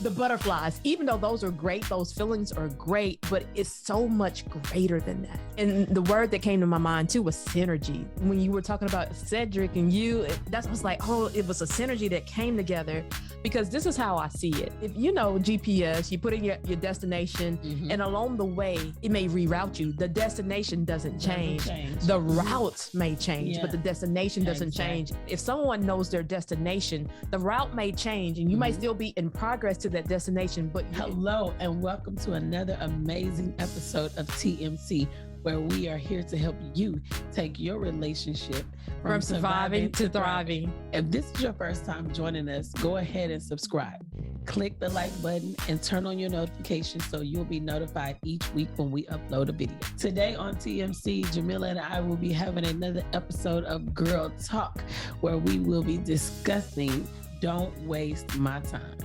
the butterflies, even though those are great, those feelings are great, but it's so much greater than that. And the word that came to my mind too was synergy. When you were talking about Cedric and you, that was like, oh, it was a synergy that came together, because this is how I see it. If you know GPS, you put in your destination, and along the way, it may reroute you. The destination doesn't change. The route may change, but the destination doesn't change. If someone knows their destination, the route may change, and you might still be in progress to that destination. But hello, and welcome to another amazing episode of TMC, where we are here to help you take your relationship from surviving to thriving. If this is your first time joining us, go ahead and subscribe. Click the like button and turn on your notifications so you'll be notified each week when we upload a video. Today on TMC, Jamila and I will be having another episode of Girl Talk, where we will be discussing Don't Waste My Time.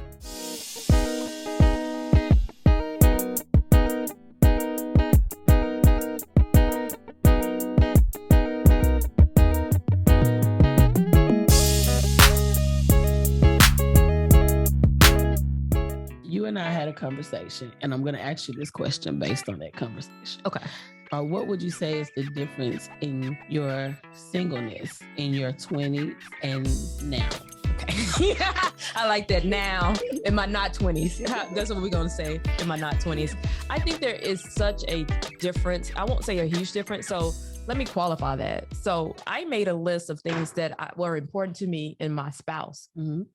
You and I had a conversation, and I'm going to ask you this question based on that conversation. Okay. What would you say is the difference in your singleness in your 20s and now? Okay. I like that. Now, in my not 20s. That's what we're going to say, in my not 20s. I think there is such a difference. I won't say a huge difference. So let me qualify that. So I made a list of things that were important to me in my spouse.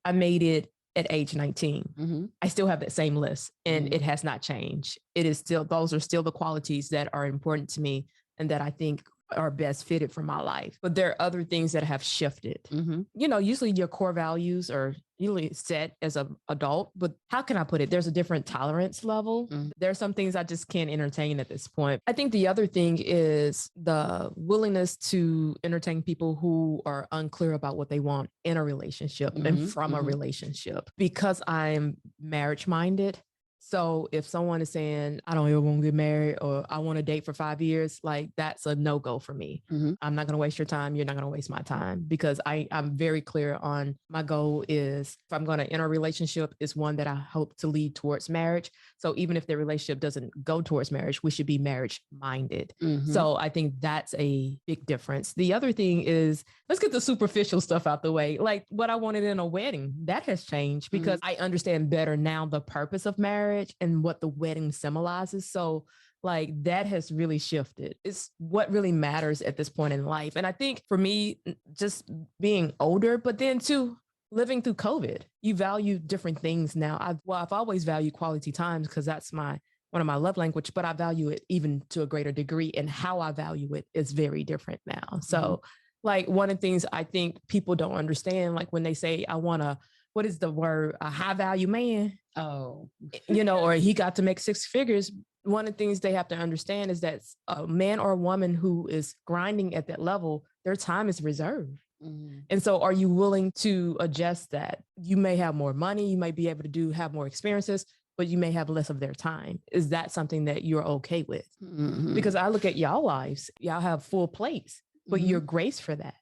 I made it at age 19. I still have that same list, and it has not changed. It is still, those are still the qualities that are important to me and that I think are best fitted for my life. But there are other things that have shifted. You know, usually your core values are usually set as an adult, but how can I put it? There's a different tolerance level. There are some things I just can't entertain at this point. I think the other thing is the willingness to entertain people who are unclear about what they want in a relationship and from a relationship, because I'm marriage minded. So if someone is saying, I don't ever want to get married, or I want to date for 5 years, like that's a no-go for me. I'm not going to waste your time. You're not going to waste my time, because I'm very clear on my goal is, if I'm going to enter a relationship, is one that I hope to lead towards marriage. So even if the relationship doesn't go towards marriage, we should be marriage minded. So I think that's a big difference. The other thing is, let's get the superficial stuff out the way. Like what I wanted in a wedding, that has changed because I understand better now the purpose of marriage and what the wedding symbolizes. So like that has really shifted. It's what really matters at this point in life. And I think for me, just being older, but then too, living through COVID, you value different things now. I've always valued quality times because that's one of my love language, but I value it even to a greater degree, and how I value it is very different now. So like one of the things I think people don't understand, like when they say, I want what is the word? A high value man. Oh, you know, or he got to make 6 figures. One of the things they have to understand is that a man or a woman who is grinding at that level, their time is reserved. And so are you willing to adjust that? You may have more money, you might be able to have more experiences, but you may have less of their time. Is that something that you're okay with? Because I look at y'all lives, y'all have full plates, but you're graced for that.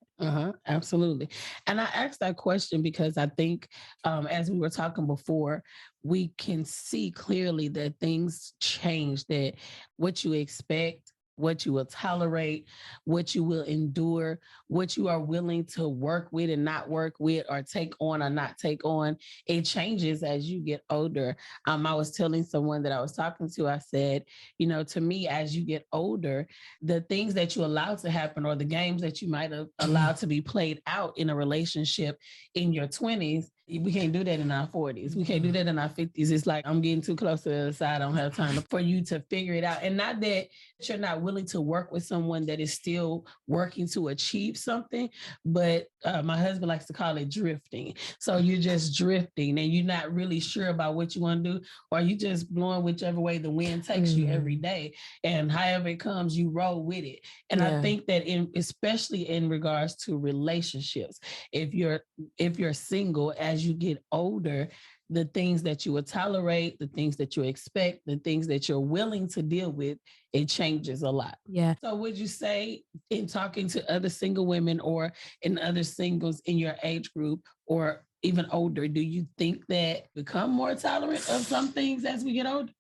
Absolutely. And I asked that question because I think, as we were talking before, we can see clearly that things change, that what you expect, what you will tolerate, what you will endure, what you are willing to work with and not work with, or take on or not take on, it changes as you get older. I was telling someone that I was talking to, I said, you know, to me, as you get older, the things that you allow to happen, or the games that you might have allowed to be played out in a relationship in your 20s, we can't do that in our 40s. We can't do that in our 50s. It's like, I'm getting too close to the other side. I don't have time for you to figure it out. And not that you're not willing to work with someone that is still working to achieve something, but my husband likes to call it drifting. So you're just drifting and you're not really sure about what you want to do, or you just blowing whichever way the wind takes you every day. And however it comes, you roll with it. And I think that especially in regards to relationships, if you're single, as you get older, the things that you will tolerate, the things that you expect, the things that you're willing to deal with, it changes a lot. Yeah. So would you say, in talking to other single women or in other singles in your age group, or even older, do you think that become more tolerant of some things as we get older?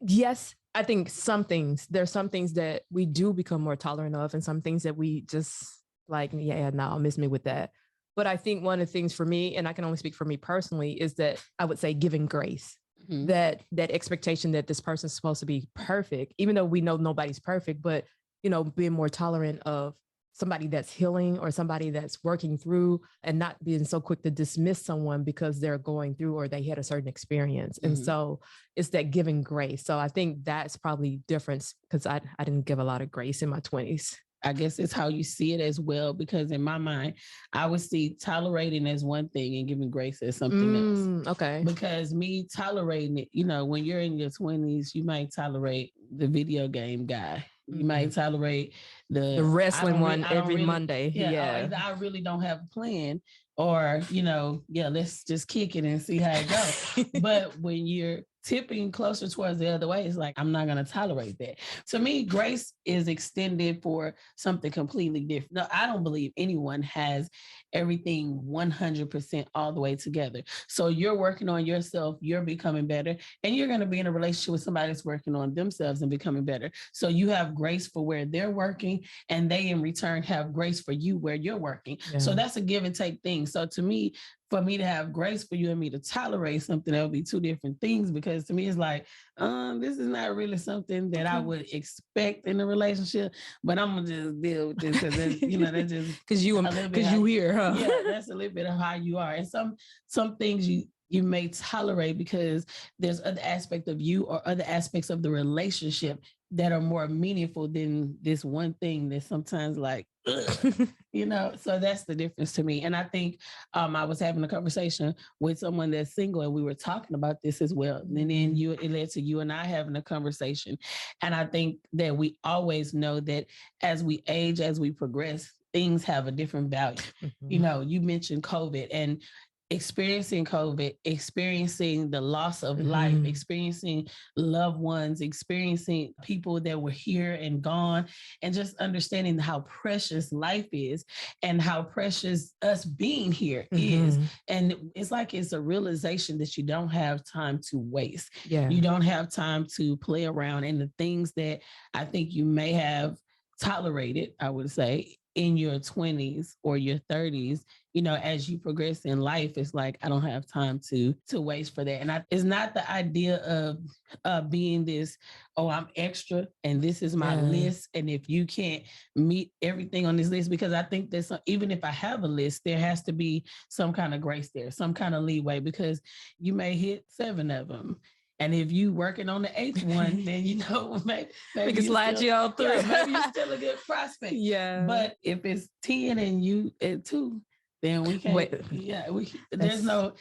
Yes, I think there's some things that we do become more tolerant of, and some things that we just like, yeah, no, miss me with that. But I think one of the things for me, and I can only speak for me personally, is that I would say giving grace. Mm-hmm. That expectation that this person's supposed to be perfect, even though we know nobody's perfect, but being more tolerant of somebody that's healing or somebody that's working through, and not being so quick to dismiss someone because they're going through or they had a certain experience. Mm-hmm. And so it's that giving grace. So I think that's probably different, because I didn't give a lot of grace in my 20s. I guess it's how you see it as well, because in my mind, I would see tolerating as one thing and giving grace as something else. Okay. Because me tolerating it, when you're in your 20s, you might tolerate the video game guy. You might tolerate the wrestling one every Monday. Yeah. I really don't have a plan, or, let's just kick it and see how it goes. But when you're tipping closer towards the other way, it's like, I'm not going to tolerate that. To me, grace is extended for something completely different. No, I don't believe anyone has everything 100% all the way together. So you're working on yourself, you're becoming better, and you're going to be in a relationship with somebody that's working on themselves and becoming better. So you have grace for where they're working, and they in return have grace for you where you're working. Yeah. So that's a give and take thing. So to me, for me to have grace for you and me to tolerate something, that would be two different things, because to me, it's like, this is not really something that I would expect in a relationship, but I'm going to just deal with this, because that's just because you here, huh? Yeah, that's a little bit of how you are. And some things you may tolerate because there's other aspects of you or other aspects of the relationship that are more meaningful than this one thing that's sometimes like, so that's the difference to me. And I think I was having a conversation with someone that's single, and we were talking about this as well. And then it led to you and I having a conversation. And I think that we always know that as we age, as we progress, things have a different value. Mm-hmm. You mentioned COVID, and experiencing COVID, experiencing the loss of life, experiencing loved ones, experiencing people that were here and gone, and just understanding how precious life is and how precious us being here is. And it's like, it's a realization that you don't have time to waste. Yeah. You don't have time to play around. And the things that I think you may have tolerated, I would say, in your 20s or your 30s, as you progress in life, it's like, I don't have time to waste for that. And it's not the idea of being this, I'm extra and this is my list. And if you can't meet everything on this list, because I think that even if I have a list, there has to be some kind of grace there, some kind of leeway, because you may hit 7 of them. And if you working on the 8th one, then maybe we can slide you all through. Maybe you're still a good prospect. Yeah. But if it's 10 and you at 2, then we can't. Wait. Yeah. There's no.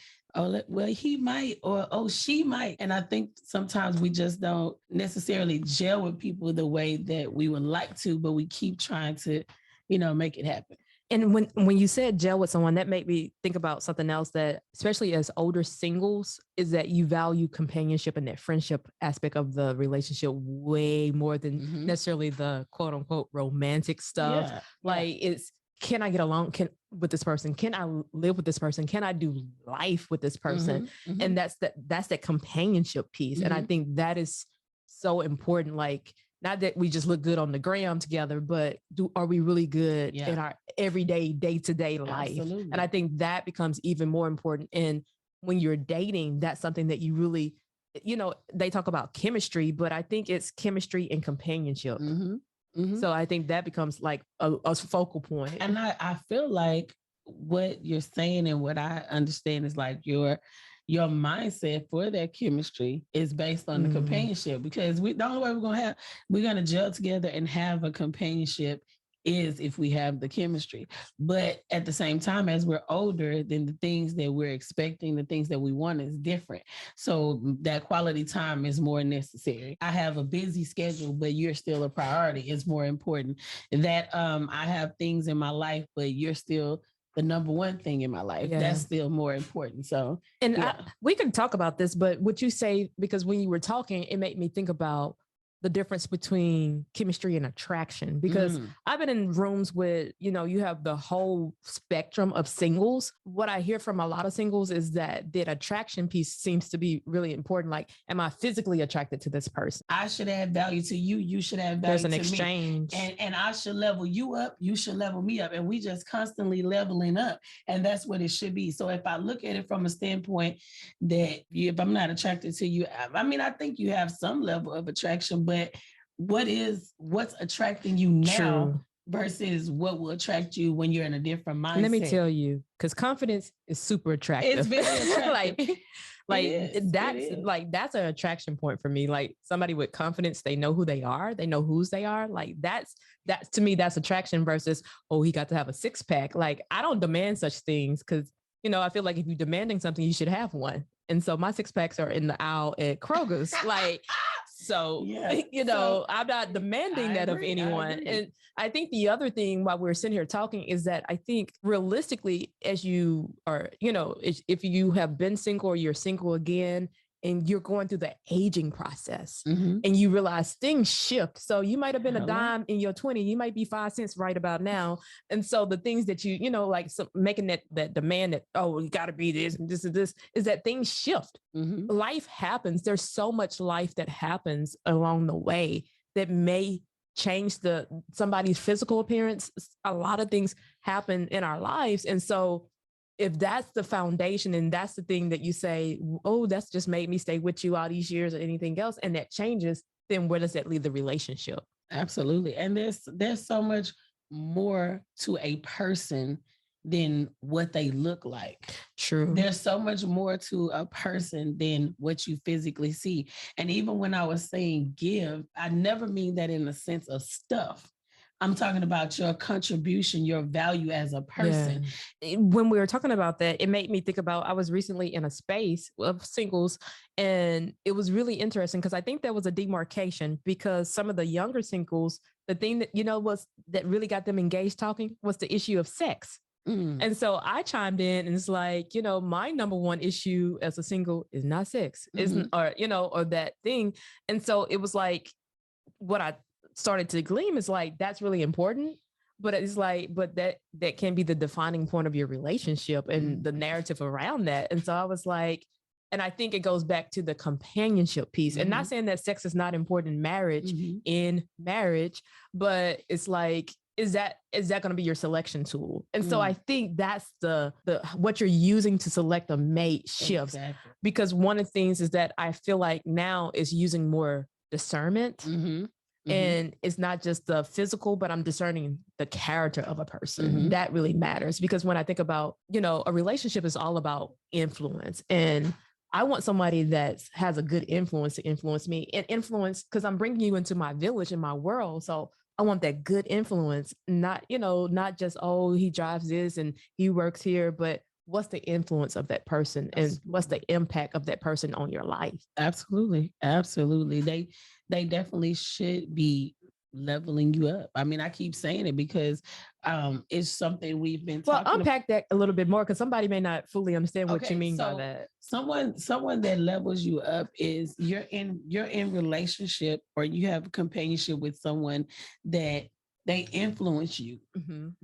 He might, or she might. And I think sometimes we just don't necessarily gel with people the way that we would like to, but we keep trying to, make it happen. And when you said gel with someone, that made me think about something else, that especially as older singles, is that you value companionship and that friendship aspect of the relationship way more than necessarily the quote unquote romantic stuff. Yeah. Like, it's, can I get along with this person? Can I live with this person? Can I do life with this person? And that's that companionship piece. And I think that is so important. Like, not that we just look good on the gram together, but are we really good in our everyday, day-to-day life? Absolutely. And I think that becomes even more important. And when you're dating, that's something that you really, they talk about chemistry, but I think it's chemistry and companionship. So I think that becomes like a focal point. And I feel like what you're saying and what I understand is like your mindset for that chemistry is based on the companionship, because the only way we're going to gel together and have a companionship is if we have the chemistry. But at the same time, as we're older, then the things that we're expecting, the things that we want is different. So that quality time is more necessary. I have a busy schedule, but you're still a priority. It's more important that I have things in my life, but you're still the number one thing in my life. Yeah. That's still more important. So, and we can talk about this, but would you say, because when you were talking, it made me think about the difference between chemistry and attraction, because I've been in rooms with, you have the whole spectrum of singles. What I hear from a lot of singles is that the attraction piece seems to be really important. Like, am I physically attracted to this person? I should add value to you. You should add value There's an to exchange. me. And I should level you up. You should level me up. And we just constantly leveling up. And that's what it should be. So if I look at it from a standpoint that if I'm not attracted to you, I mean, I think you have some level of attraction, but what's attracting you now? True. Versus what will attract you when you're in a different mindset. Let me tell you, because confidence is super attractive. It's very attractive. That's an attraction point for me. Like, somebody with confidence, they know who they are, they know whose they are. Like, that's to me, that's attraction versus, oh, he got to have a 6-pack. Like, I don't demand such things, because I feel like if you're demanding something, you should have one. And so my 6-packs are in the aisle at Kroger's. Like, so, I'm not demanding that of anyone. And I think the other thing while we're sitting here talking is that I think realistically, as you are, if you have been single or you're single again, and you're going through the aging process and you realize things shift. So you might have been a dime in your 20s, you might be 5 cents right about now. And so the things that making that demand that, oh, you got to be this and this and this, is that things shift. Life happens. There's so much life that happens along the way that may change somebody's physical appearance. A lot of things happen in our lives. And so if that's the foundation and that's the thing that you say, oh, that's just made me stay with you all these years or anything else, and that changes, then where does that leave the relationship? Absolutely. And there's so much more to a person than what they look like. True. There's so much more to a person than what you physically see. And even when I was saying give, I never mean that in the sense of stuff. I'm talking about your contribution, your value as a person. Yeah. When we were talking about that, it made me think about, I was recently in a space of singles, and it was really interesting because I think there was a demarcation, because some of the younger singles, the thing that, that really got them engaged talking was the issue of sex. And so I chimed in and it's like, my number one issue as a single is not sex, isn't, or that thing. And so it was like, what I started to glean is like, that's really important, but it's like, but that can be the defining point of your relationship and the narrative around that. And so I was like, and I think it goes back to the companionship piece, and not saying that sex is not important in marriage, but it's like, is that going to be your selection tool? And so I think that's the what you're using to select a mate shifts. Exactly. Because one of the things is that I feel like now is using more discernment. And it's not just the physical, but I'm discerning the character of a person. That really matters, because when I think about, a relationship is all about influence, and I want somebody that has a good influence to influence me, and influence, because I'm bringing you into my village and my world. So I want that good influence, not just, oh, he drives this and he works here, but what's the influence of that person and what's the impact of that person on your life? Absolutely. Absolutely. They definitely should be leveling you up. I mean, I keep saying it because it's something we've been talking about. Well, unpack that a little bit more, because somebody may not fully understand what you mean by that. Someone that levels you up is you're in relationship, or you have companionship with someone that they influence you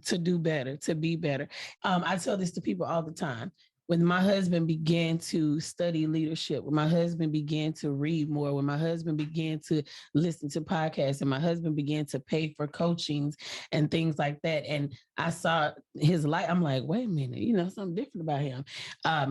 to do better, to be better. I tell this to people all the time. When my husband began to study leadership, when my husband began to read more, when my husband began to listen to podcasts, and my husband began to pay for coachings and things like that, and I saw his light, I'm like, wait a minute, something different about him.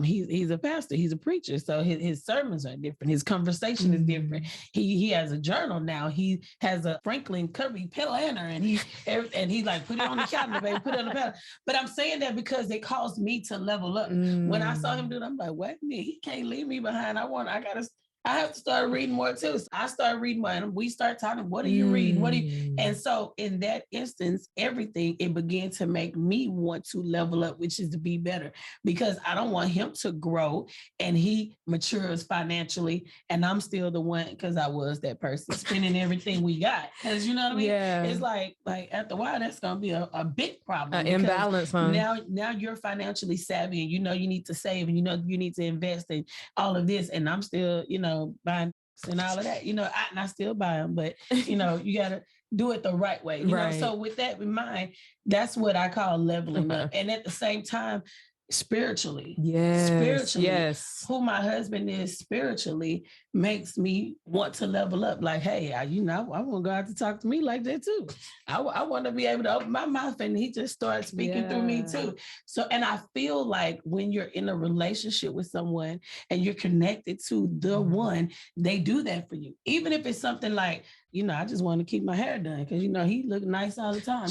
He's a pastor, he's a preacher, so his sermons are different, his conversation is different. He has a journal now. He has a Franklin Covey planner, and he like, put it on the calendar, baby, put it on the calendar. But I'm saying that because it caused me to level up. When I saw him do it, I'm like, wait a minute, he can't leave me behind. I have to start reading more too. So I started reading more, and we start talking, what are you reading? And so in that instance, it began to make me want to level up, which is to be better, because I don't want him to grow and he matures financially, and I'm still the one, because I was that person spending everything we got. Because you know what I mean? Yeah. It's like after a while, that's going to be a big problem. Imbalance, huh? Now you're financially savvy, and you need to save, and you need to invest in all of this. And I'm still, buying and all of that, and I still buy them, but you got to do it the right way, you know? So with that in mind, that's what I call leveling up. And at the same time, spiritually, who my husband is spiritually makes me want to level up. Like, hey, I want God to talk to me like that too. I want to be able to open my mouth and he just starts speaking through me too. So, and I feel like when you're in a relationship with someone and you're connected to the one, they do that for you. Even if it's something like, I just want to keep my hair done because, he look nice all the time.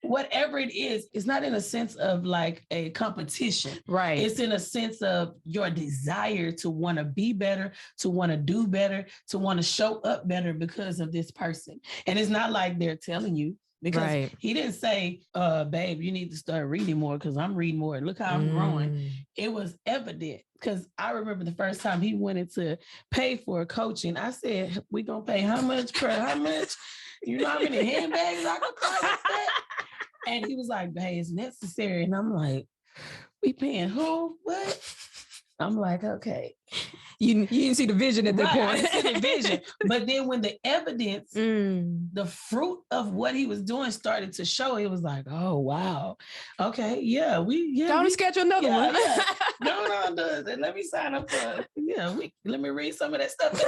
Whatever it is, it's not in a sense of like a competition. Right. It's in a sense of your desire to want to be better, to want to do better, to want to show up better because of this person. And it's not like they're telling you, because he didn't say, babe, you need to start reading more because I'm reading more. Look how I'm growing. It was evident because I remember the first time he wanted to pay for coaching. I said, we going to pay how much per how much? You know how many handbags I could buy with that? And he was like, babe, it's necessary. And I'm like, we paying who? What? I'm like, okay. You didn't see the vision at that point. I didn't see the vision. But then when the evidence, the fruit of what he was doing started to show, it was like, oh, wow. Okay, Don't schedule another one. No, let me sign up for, let me read some of that stuff.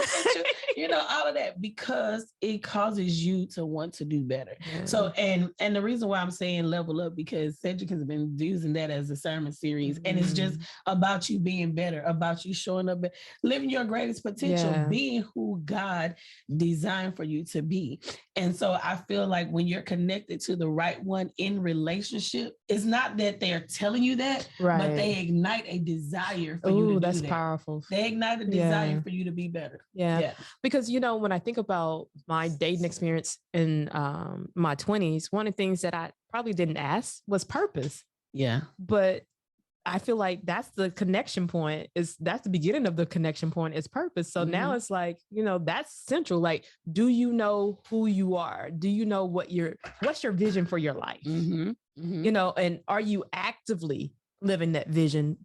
All of that, because it causes you to want to do better. Yeah. So, and the reason why I'm saying level up, because Cedric has been using that as a sermon series, and it's just about you being better, about you showing up, living your greatest potential, being who God designed for you to be. And so I feel like when you're connected to the right one in relationship, it's not that they're telling you that, but they ignite a desire for you to do that's that. Powerful. They ignite a desire for you to be better. Yeah. Because, when I think about my dating experience in my 20s, one of the things that I probably didn't ask was purpose. Yeah. But I feel like that's the connection point. That's the beginning of the connection point is purpose. So now it's like, that's central. Like, do you know who you are? Do you know what's your vision for your life? And are you actively living that vision?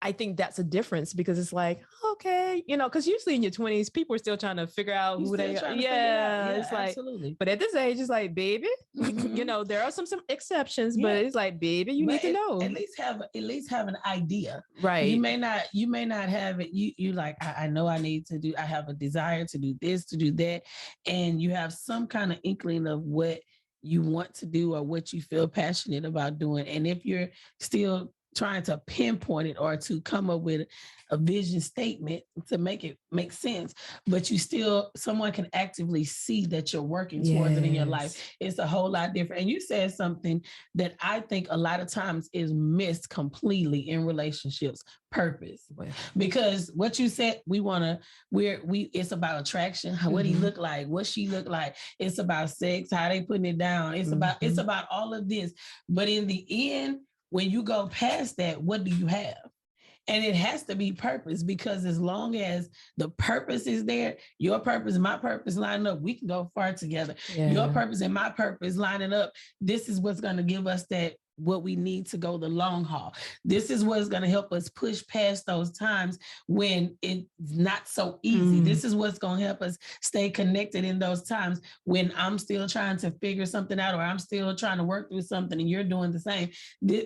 I think that's a difference, because it's like, okay, because usually in your 20s, people are still trying to figure out who they are. Yeah, it's like, absolutely. But at this age, it's like, baby, there are some exceptions, but it's like, baby, you need to know. At least have an idea. Right. You may not have it. You like, I know I have a desire to do this, to do that. And you have some kind of inkling of what you want to do or what you feel passionate about doing. And if you're still trying to pinpoint it or to come up with a vision statement to make it make sense, but someone can actively see that you're working towards it in your life. It's a whole lot different. And you said something that I think a lot of times is missed completely in relationships: purpose. Because what you said, it's about attraction. What he look like, what she look like. It's about sex, how they putting it down. It's about all of this. But in the end, when you go past that, what do you have? And it has to be purpose, because as long as the purpose is there, your purpose and my purpose lining up, we can go far together. Yeah. Your purpose and my purpose lining up. This is what's going to give us what we need to go the long haul. This is what's going to help us push past those times when it's not so easy. This is what's going to help us stay connected in those times when I'm still trying to figure something out, or I'm still trying to work through something and you're doing the same.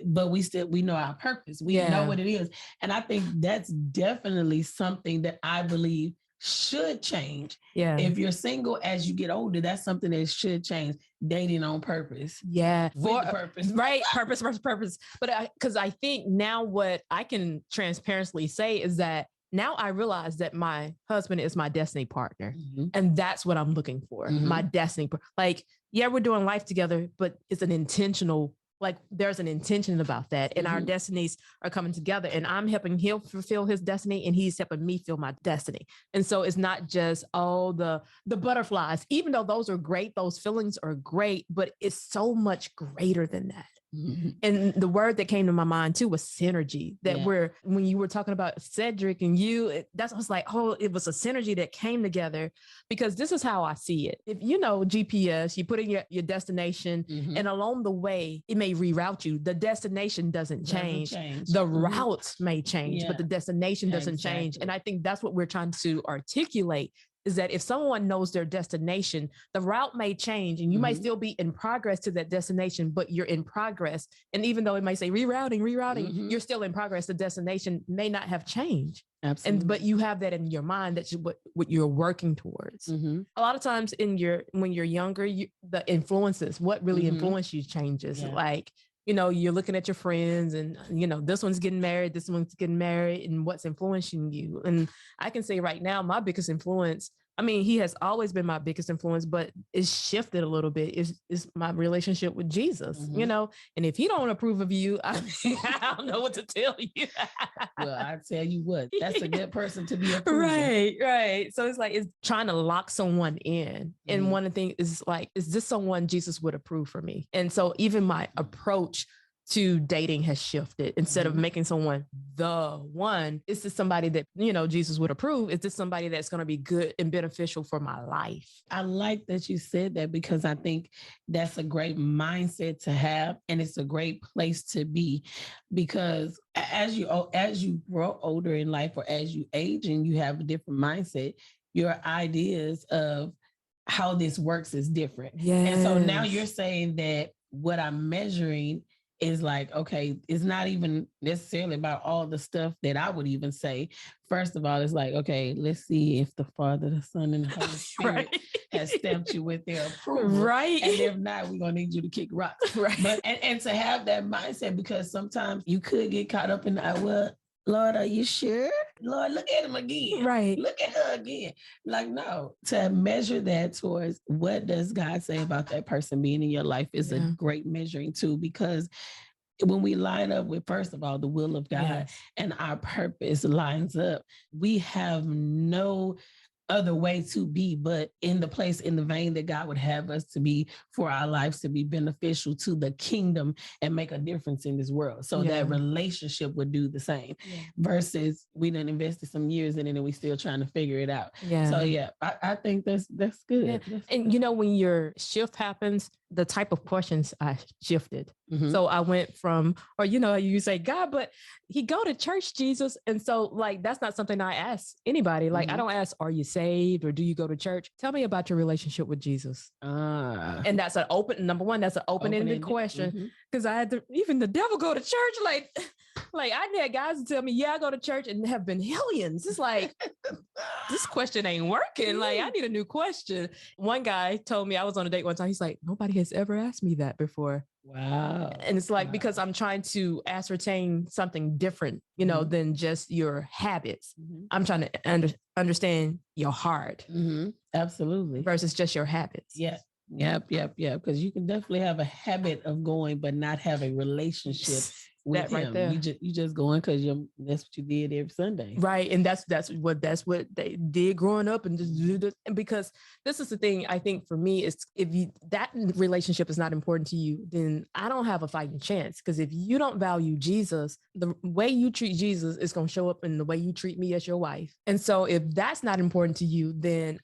But we know our purpose. We know what it is. And I think that's definitely something that I believe should change. Yeah. If you're single as you get older, that's something that should change. Dating on purpose. Yeah. For purpose. Right. Purpose versus purpose. But because I think now what I can transparently say is that now I realize that my husband is my destiny partner. And that's what I'm looking for. My destiny. Like, we're doing life together, but it's an intentional, like there's an intention about that, and our destinies are coming together, and I'm helping him fulfill his destiny, and he's helping me fill my destiny. And so it's not just all the butterflies, even though those are great, those feelings are great, but it's so much greater than that. And the word that came to my mind too was synergy. That when you were talking about Cedric and you, that's, I was like, oh, it was a synergy that came together, because this is how I see it. If you know GPS, you put in your destination, and along the way, it may reroute you. The destination doesn't change. The route may change, but the destination doesn't change. And I think that's what we're trying to articulate, is that if someone knows their destination, the route may change and you might still be in progress to that destination, but you're in progress. And even though it might say rerouting, you're still in progress. The destination may not have changed. Absolutely. But you have that in your mind, that's what you're working towards. A lot of times when you're younger, the influences, what really influence you changes. Like, you know, you're looking at your friends and, you know, this one's getting married, and what's influencing you. And I can say right now, my biggest influence, I mean, he has always been my biggest influence, but it's shifted a little bit. Is my relationship with Jesus, you know? And if he don't approve of you, I don't know what to tell you. Well, I tell you what, that's a good person to be approving. Right. So it's trying to lock someone in. And one of the things is like, is this someone Jesus would approve for me? And so even my approach to dating has shifted. Instead of making someone the one, is this somebody that, you know, Jesus would approve? Is this somebody that's going to be good and beneficial for my life? I like that you said that, because I think that's a great mindset to have. And it's a great place to be, because as you grow older in life, or as you age and you have a different mindset, your ideas of how this works is different. And so now you're saying that what I'm measuring is like, okay, it's not even necessarily about all the stuff that I would even say. First of all, it's like, okay, let's see if the Father, the Son, and the Holy Spirit has stamped you with their approval. Right. And if not, we're going to need you to kick rocks. Right. But and to have that mindset, because sometimes you could get caught up in that, well, Lord, are you sure? Lord, look at him again. Right. Look at her again. Like, no, to measure that towards what does God say about that person being in your life is a great measuring tool, because when we line up with, first of all, the will of God and our purpose lines up, we have no other way to be but in the place, in the vein that God would have us to be, for our lives to be beneficial to the kingdom and make a difference in this world. So that relationship would do the same, versus we done invested some years in it and we still trying to figure it out. So I think that's good. That's and good. You know, when your shift happens, the type of questions I shifted. So I went from, or, you know, you say, God, but he go to church, Jesus. And so like, that's not something I ask anybody. Like, I don't ask, are you saved or do you go to church? Tell me about your relationship with Jesus. And that's an that's an open-ended question. Because I had to, even the devil go to church. Like I had guys tell me, I go to church, and have been hellions. It's like, this question ain't working. Like, I need a new question. One guy told me, I was on a date one time. He's like, nobody has ever asked me that before. Wow. And it's like, because I'm trying to ascertain something different, you know, than just your habits. I'm trying to understand your heart. Absolutely. Versus just your habits. Yep. Because you can definitely have a habit of going, but not have a relationship with that him. Right there. You just going because that's what you did every Sunday. Right. And that's what they did growing up, and just do this. And because this is the thing, I think for me, is if that relationship is not important to you, then I don't have a fighting chance. Because if you don't value Jesus, the way you treat Jesus is going to show up in the way you treat me as your wife. And so if that's not important to you, then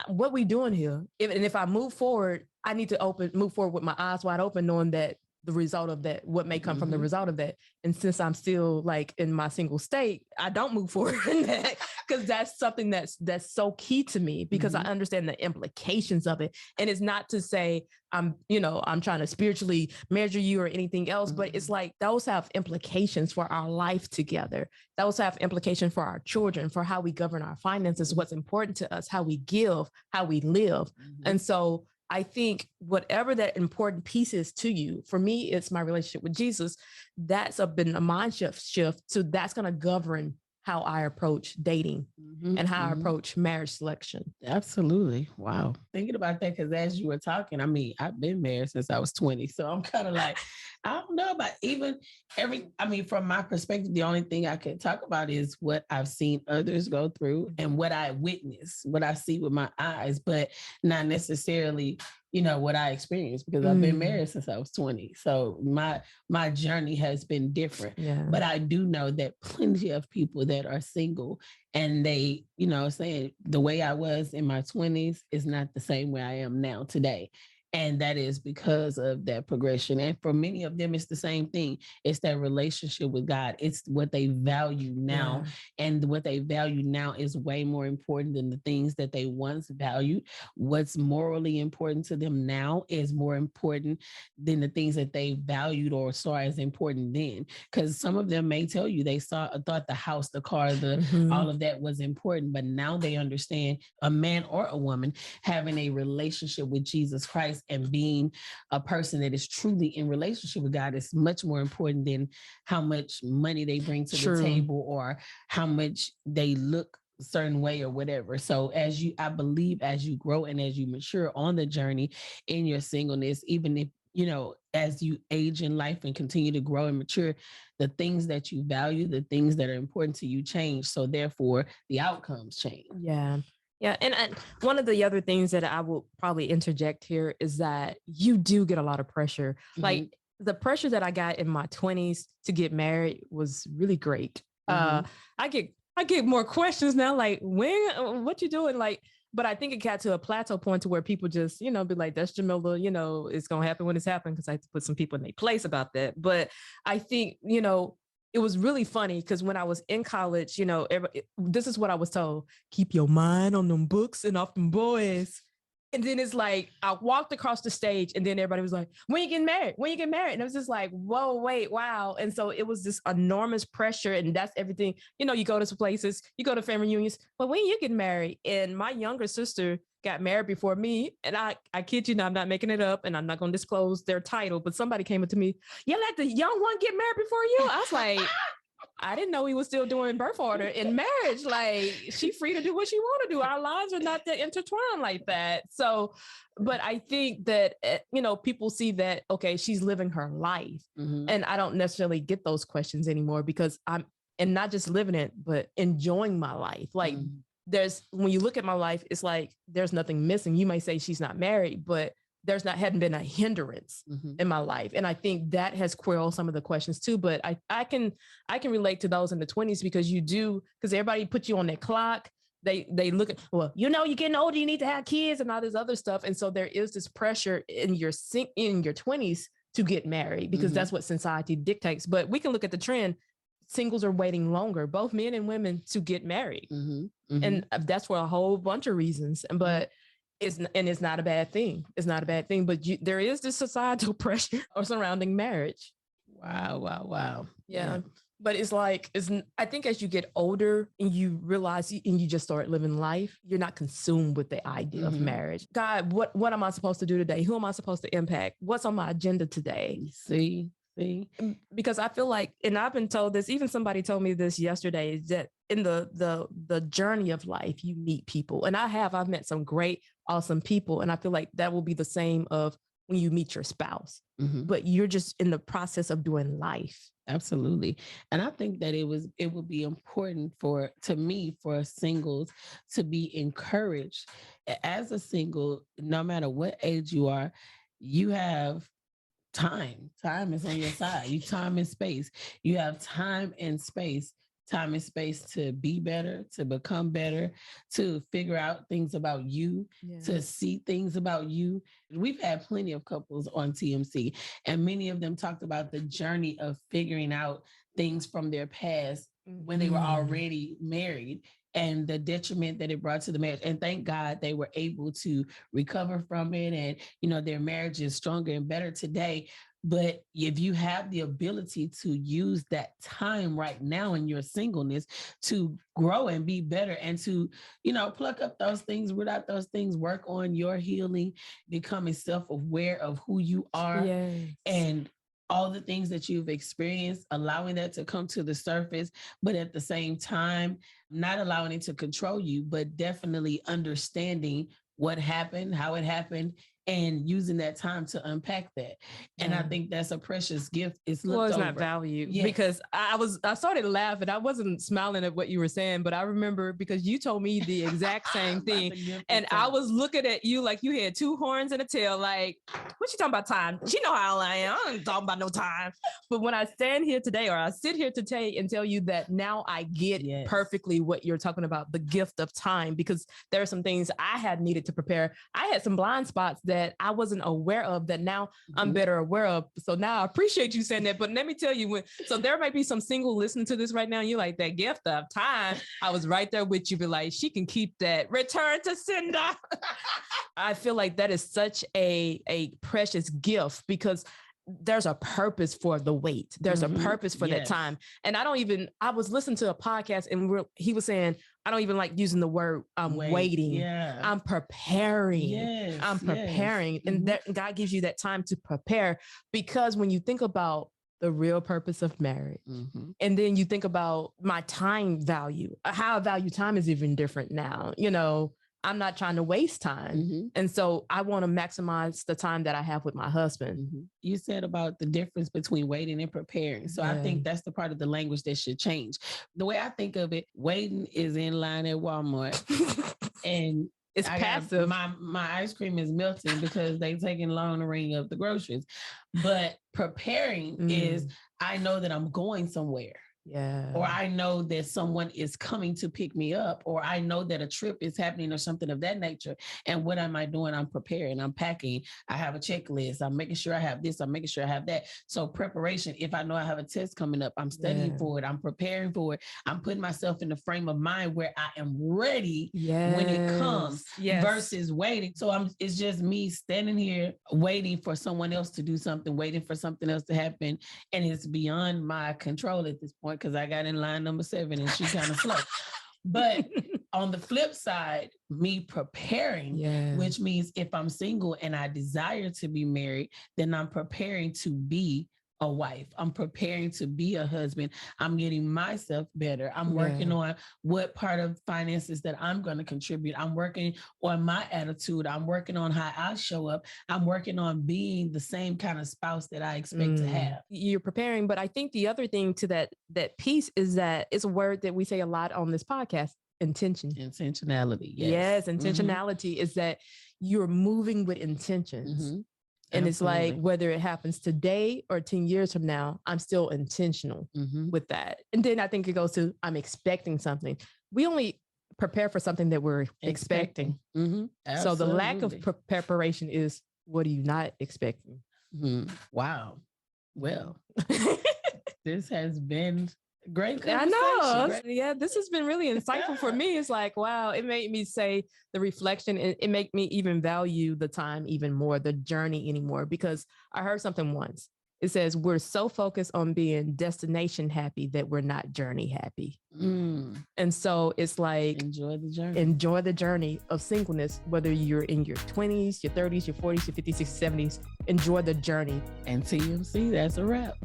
what we doing here? If I move forward, I need to move forward with my eyes wide open, knowing that the result of that, what may come from the result of that. And since I'm still like in my single state, I don't move forward in that, because that's something that's so key to me, because I understand the implications of it. And it's not to say I'm trying to spiritually measure you or anything else, but it's like those have implications for our life together. Those have implications for our children, for how we govern our finances, what's important to us, how we give, how we live. And so I think whatever that important piece is to you, for me, it's my relationship with Jesus. That's been a mind shift. So that's going to govern how I approach dating and how I approach marriage selection. Absolutely. Wow. Thinking about that, because as you were talking, I mean, I've been married since I was 20. So I'm kind of like, I don't know about from my perspective, the only thing I can talk about is what I've seen others go through and what I witness, what I see with my eyes, but not necessarily what I experienced, because I've been married since I was 20. So my journey has been different. Yeah. But I do know that plenty of people that are single, and they, saying the way I was in my 20s is not the same way I am now today. And that is because of that progression. And for many of them, it's the same thing. It's that relationship with God. It's what they value now. Yeah. And what they value now is way more important than the things that they once valued. What's morally important to them now is more important than the things that they valued or saw as important then. Because some of them may tell you they thought the house, the car, all of that was important. But now they understand, a man or a woman having a relationship with Jesus Christ and being a person that is truly in relationship with God is much more important than how much money they bring to the table or how much they look a certain way or whatever. So I believe as you grow and as you mature on the journey in your singleness, even if, as you age in life and continue to grow and mature, the things that you value, the things that are important to you change. So therefore the outcomes change. Yeah. Yeah. And one of the other things that I will probably interject here is that you do get a lot of pressure. Mm-hmm. Like the pressure that I got in my 20s to get married was really great. Mm-hmm. I get more questions now, like, what you doing? Like, but I think it got to a plateau point to where people just, be like, that's Jamila, it's going to happen when it's happened, because I have to put some people in their place about that. But I think, it was really funny because when I was in college, this is what I was told: keep your mind on them books and off them boys. And then it's like, I walked across the stage and then everybody was like, when you getting married? When you get married? And it was just like, whoa, wait, wow. And so it was this enormous pressure, and that's everything. You go to some places, you go to family reunions, but when you get married? And my younger sister got married before me. And I kid you not, I'm not making it up, and I'm not going to disclose their title, but somebody came up to me, you let the young one get married before you? I was like, I didn't know he was still doing birth order in marriage. Like, she's free to do what she want to do. Our lives are not that intertwined like that. So, but I think that, people see that, okay, she's living her life. Mm-hmm. And I don't necessarily get those questions anymore, because and not just living it, but enjoying my life. Like, when you look at my life, it's like, there's nothing missing. You may say she's not married, but hadn't been a hindrance in my life. And I think that has quelled some of the questions too. But I can relate to those in the 20s, because because everybody put you on that clock. They look at, well, you're getting older, you need to have kids and all this other stuff. And so there is this pressure in your 20s to get married, because that's what society dictates. But we can look at the trend. Singles are waiting longer, both men and women, to get married. And that's for a whole bunch of reasons. But it's not a bad thing. It's not a bad thing, but there is this societal pressure surrounding marriage. Wow. Yeah. But it's like, I think as you get older and you realize and you just start living life, you're not consumed with the idea of marriage. God, what am I supposed to do today? Who am I supposed to impact? What's on my agenda today? See? Because I feel like, and I've been told this, even somebody told me this yesterday, is that in the journey of life, you meet people. And I've met some great, awesome people. And I feel like that will be the same of when you meet your spouse, but you're just in the process of doing life. Absolutely. And I think that it would be important for singles to be encouraged. As a single, no matter what age you are, you have time is on your side. You time and space. You have time and space to be better, to become better, to figure out things about you, to see things about you. We've had plenty of couples on TMC, and many of them talked about the journey of figuring out things from their past when they were already married, and the detriment that it brought to the marriage. And thank God they were able to recover from it. And, their marriage is stronger and better today. But if you have the ability to use that time right now in your singleness to grow and be better, and to, pluck up those things, root out those things, work on your healing, becoming self-aware of who you are, and all the things that you've experienced, allowing that to come to the surface, but at the same time, not allowing it to control you, but definitely understanding what happened, how it happened, and using that time to unpack that. And I think that's a precious gift. It's not valued because I started laughing. I wasn't smiling at what you were saying, but I remember because you told me the exact same thing. And I was looking at you like you had two horns and a tail. Like, what you talking about time? She know how I am. I ain't talking about no time. But when I stand here today, or I sit here today and tell you that now I get perfectly what you're talking about, the gift of time, because there are some things I had needed to prepare. I had some blind spots that I wasn't aware of that now I'm better aware of. So now I appreciate you saying that. But let me tell you, so there might be some single listening to this right now. You like that gift of time. I was right there with you, but like, she can keep that. Return to sender. I feel like that is such a precious gift because there's a purpose for the wait. There's a purpose for that time. And I was listening to a podcast and he was saying, I don't even like using the word waiting. Yeah. I'm preparing. I'm preparing. And that God gives you that time to prepare, because when you think about the real purpose of marriage, and then you think about my time value, how I value time is even different now. You know, I'm not trying to waste time. And so I want to maximize the time that I have with my husband. You said about the difference between waiting and preparing. So I think that's the part of the language that should change. The way I think of it, waiting is in line at Walmart and it's passive. My ice cream is melting because they've taken long to ring up the groceries. But preparing is, I know that I'm going somewhere. Yeah. Or I know that someone is coming to pick me up, or I know that a trip is happening or something of that nature. And what am I doing? I'm preparing, I'm packing. I have a checklist. I'm making sure I have this. I'm making sure I have that. So preparation, if I know I have a test coming up, I'm studying for it. I'm preparing for it. I'm putting myself in the frame of mind where I am ready when it comes versus waiting. So it's just me standing here waiting for someone else to do something, waiting for something else to happen. And it's beyond my control at this point, because I got in line number 7 and she kind of slow. But on the flip side, me preparing, which means if I'm single and I desire to be married, then I'm preparing to be a wife. I'm preparing to be a husband. I'm getting myself better. I'm working on what part of finances that I'm going to contribute. I'm working on my attitude. I'm working on how I show up. I'm working on being the same kind of spouse that I expect to have. You're preparing. But I think the other thing to that piece is that it's a word that we say a lot on this podcast: intentionality. Yes, intentionality is that you're moving with intentions. And it's like, whether it happens today or 10 years from now, I'm still intentional with that. And then I think it goes to, I'm expecting something. We only prepare for something that we're expecting. So the lack of preparation is, what are you not expecting? Wow. Well, this has been great conversation. I know. Yeah, this has been really insightful for me. It's like, wow, it made me say the reflection. It made me even value the time even more, the journey anymore, because I heard something once. It says, we're so focused on being destination happy that we're not journey happy. And so it's like, enjoy the journey of singleness, whether you're in your 20s, your 30s, your 40s, your 50s, 60s, 70s, enjoy the journey. And TMC, that's a wrap.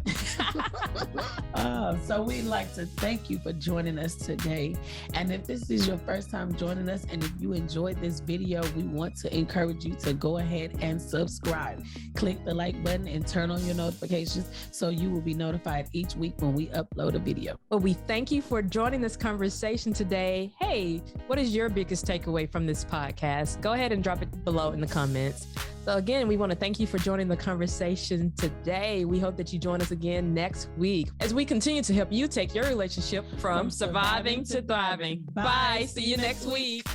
So we'd like to thank you for joining us today. And if this is your first time joining us, and if you enjoyed this video, we want to encourage you to go ahead and subscribe. Click the like button and turn on your notifications so you will be notified each week when we upload a video. Well, we thank you for joining this conversation today. Hey, what is your biggest takeaway from this podcast? Go ahead and drop it below in the comments. So again, we want to thank you for joining the conversation today. We hope that you join us again next week as we continue to help you take your relationship from surviving to thriving. Bye. See you next week.